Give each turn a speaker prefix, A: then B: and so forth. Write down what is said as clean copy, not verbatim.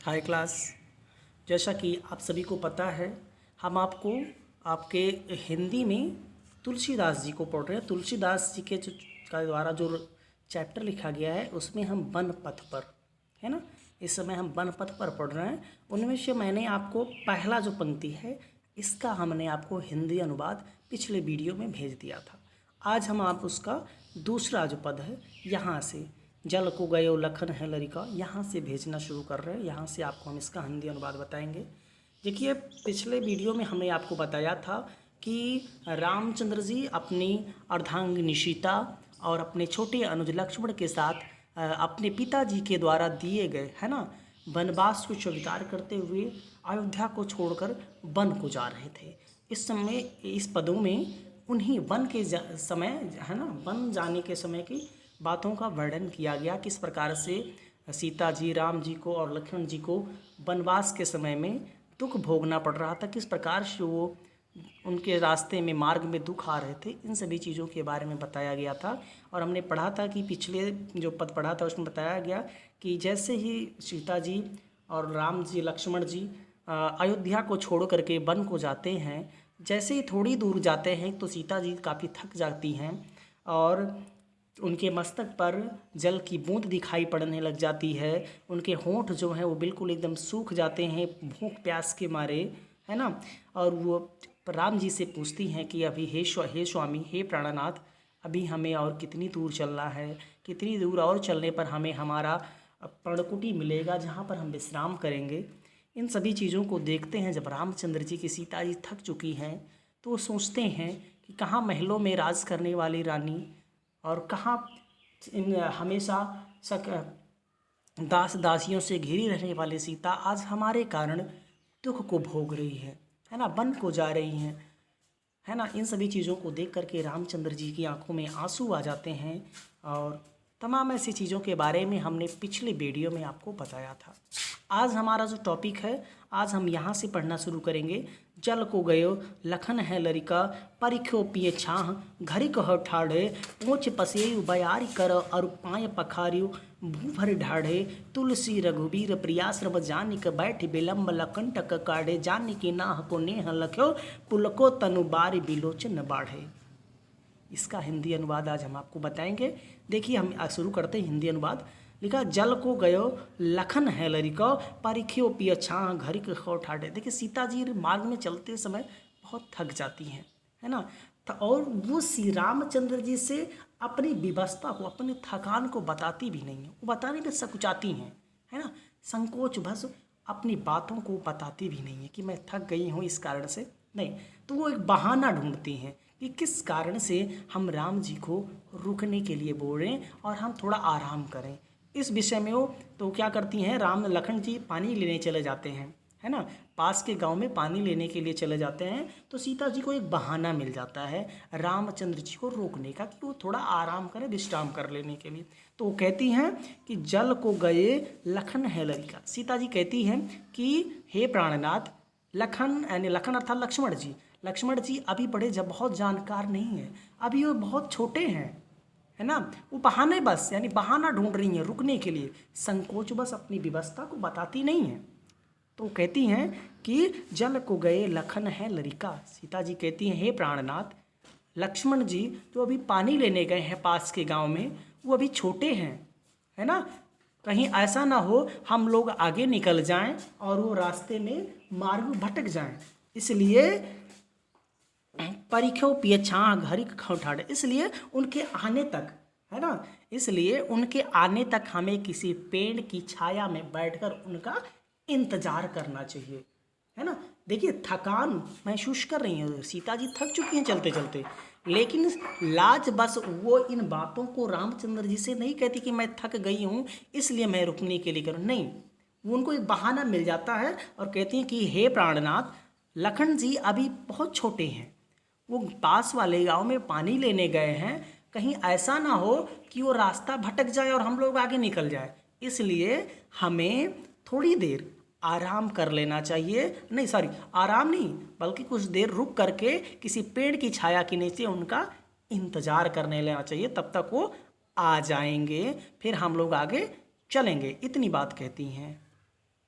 A: High class. जैसा कि आप सभी को पता है, हम आपको आपके हिंदी में तुलसीदास जी को पढ़ रहे हैं। तुलसीदास जी के का द्वारा जो चैप्टर लिखा गया है उसमें हम वन पथ पर, है ना, इस समय हम वन पथ पर पढ़ रहे हैं। उनमें से मैंने आपको पहला जो पंक्ति है इसका हमने आपको हिंदी अनुवाद पिछले वीडियो में भेज दिया था। आज हम आप उसका दूसरा जो पद है यहाँ से जल को गयो लखन है लरिका, यहाँ से भेजना शुरू कर रहे हैं। यहाँ से आपको हम इसका हिंदी अनुवाद बताएंगे। देखिए, पिछले वीडियो में हमने आपको बताया था कि रामचंद्र जी अपनी अर्धांगिनी सीता और अपने छोटे अनुज लक्ष्मण के साथ अपने पिताजी के द्वारा दिए गए, है ना, वनवास को स्वीकार करते हुए अयोध्या को छोड़कर वन को जा रहे थे। इस समय इस पदों में उन्हीं वन के समय, है ना, वन जाने के समय की बातों का वर्णन किया गया। किस प्रकार से सीता जी, राम जी को और लक्ष्मण जी को वनवास के समय में दुख भोगना पड़ रहा था, किस प्रकार से वो उनके रास्ते में मार्ग में दुख आ रहे थे, इन सभी चीज़ों के बारे में बताया गया था। और हमने पढ़ा था कि पिछले जो पद पढ़ा था उसमें बताया गया कि जैसे ही सीता जी और राम जी, लक्ष्मण जी अयोध्या को छोड़ करके वन को जाते हैं, जैसे ही थोड़ी दूर जाते हैं तो सीता जी काफ़ी थक जाती हैं और उनके मस्तक पर जल की बूंद दिखाई पड़ने लग जाती है। उनके होंठ जो हैं वो बिल्कुल एकदम सूख जाते हैं भूख प्यास के मारे, है ना। और वो राम जी से पूछती हैं कि अभी हे स्वामी, हे प्राणनाथ, अभी हमें और कितनी दूर चलना है, कितनी दूर और चलने पर हमें हमारा पर्णकुटी मिलेगा जहाँ पर हम विश्राम करेंगे। इन सभी चीज़ों को देखते हैं जब रामचंद्र जी की सीता जी थक चुकी हैं तो वो सोचते हैं कि कहाँ महलों में राज करने वाली रानी और कहाँ इन हमेशा दास दासियों से घिरी रहने वाली सीता आज हमारे कारण दुख को भोग रही है ना, वन को जा रही हैं, है ना। इन सभी चीज़ों को देख करके रामचंद्र जी की आंखों में आंसू आ जाते हैं और तमाम ऐसी चीज़ों के बारे में हमने पिछले वीडियो में आपको बताया था। आज हमारा जो टॉपिक है, आज हम यहाँ से पढ़ना शुरू करेंगे। जल को गयो लखन है लरिका, परिख्यो पिए छाह घरी कह ठाढ़े, पोछ पसेयु बयारी कर और पाय पखारियो भूभर ढाढ़े, तुलसी रघुबीर प्रियाश्रम जानिक बैठ विलम्ब लकंटक काढ़े, जानिके नाह को नेह लख्यो पुलको तनु बारी बिलोचन बाढ़े। इसका हिंदी अनुवाद आज हम आपको बताएंगे। देखिए, हम शुरू करते हैं हिंदी अनुवाद। लिखा, जल को गयो लखन है लरिका, परिख्यो पिय छाह घरी कहो ठाढ़े। देखिए, सीता जी मार्ग में चलते समय बहुत थक जाती हैं, है ना। और वो श्री रामचंद्र जी से अपनी विवशता को, अपनी थकान को बताती भी नहीं है, वो बताने में सकुचाती हैं, है ना, संकोच बस अपनी बातों को बताती भी नहीं है कि मैं थक गई हूँ इस कारण से, नहीं। तो वो एक बहाना ढूंढती हैं कि किस कारण से हम राम जी को रुकने के लिए बोल रहे हैं और हम थोड़ा आराम करें। इस विषय में वो तो क्या करती हैं, राम लखन जी पानी लेने चले जाते हैं, है ना, पास के गांव में पानी लेने के लिए चले जाते हैं। तो सीता जी को एक बहाना मिल जाता है रामचंद्र जी को रोकने का कि वो थोड़ा आराम करें, विश्राम कर लेने के लिए। तो वो कहती हैं कि जल को गए लखन है लरिका। सीता जी कहती हैं कि हे प्राणनाथ, लखन यानी लखन अर्थात लक्ष्मण जी अभी बड़े जब बहुत जानकार नहीं हैं, अभी वो बहुत छोटे हैं, है ना। वो बहाने बस यानी बहाना ढूंढ रही हैं रुकने के लिए, संकोच बस अपनी व्यवस्था को बताती नहीं हैं। तो कहती हैं कि जल को गए लखन है लरिका। सीता जी कहती हैं, हे प्राणनाथ, लक्ष्मण जी तो अभी पानी लेने गए हैं पास के गांव में, वो अभी छोटे हैं, है ना, कहीं ऐसा ना हो हम लोग आगे निकल जाएं और वो रास्ते में मार्ग भटक जाएं, इसलिए परिख्यो पिय छाह घरी कहो ठाढ़े, इसलिए उनके आने तक, है ना, इसलिए उनके आने तक हमें किसी पेड़ की छाया में बैठकर उनका इंतजार करना चाहिए, है ना। देखिए, थकान महसूस कर रही हैं सीता जी, थक चुकी हैं चलते चलते, लेकिन लाज बस वो इन बातों को रामचंद्र जी से नहीं कहती कि मैं थक गई हूँ इसलिए मैं रुकने के लिए करूँ, नहीं। वो उनको एक बहाना मिल जाता है और कहती हैं कि हे प्राणनाथ, लखन जी अभी बहुत छोटे हैं, वो पास वाले गांव में पानी लेने गए हैं, कहीं ऐसा ना हो कि वो रास्ता भटक जाए और हम लोग आगे निकल जाए, इसलिए हमें थोड़ी देर आराम कर लेना चाहिए। नहीं सॉरी, आराम नहीं बल्कि कुछ देर रुक करके किसी पेड़ की छाया के नीचे उनका इंतज़ार करने लेना चाहिए, तब तक वो आ जाएंगे, फिर हम लोग आगे चलेंगे। इतनी बात कहती हैं।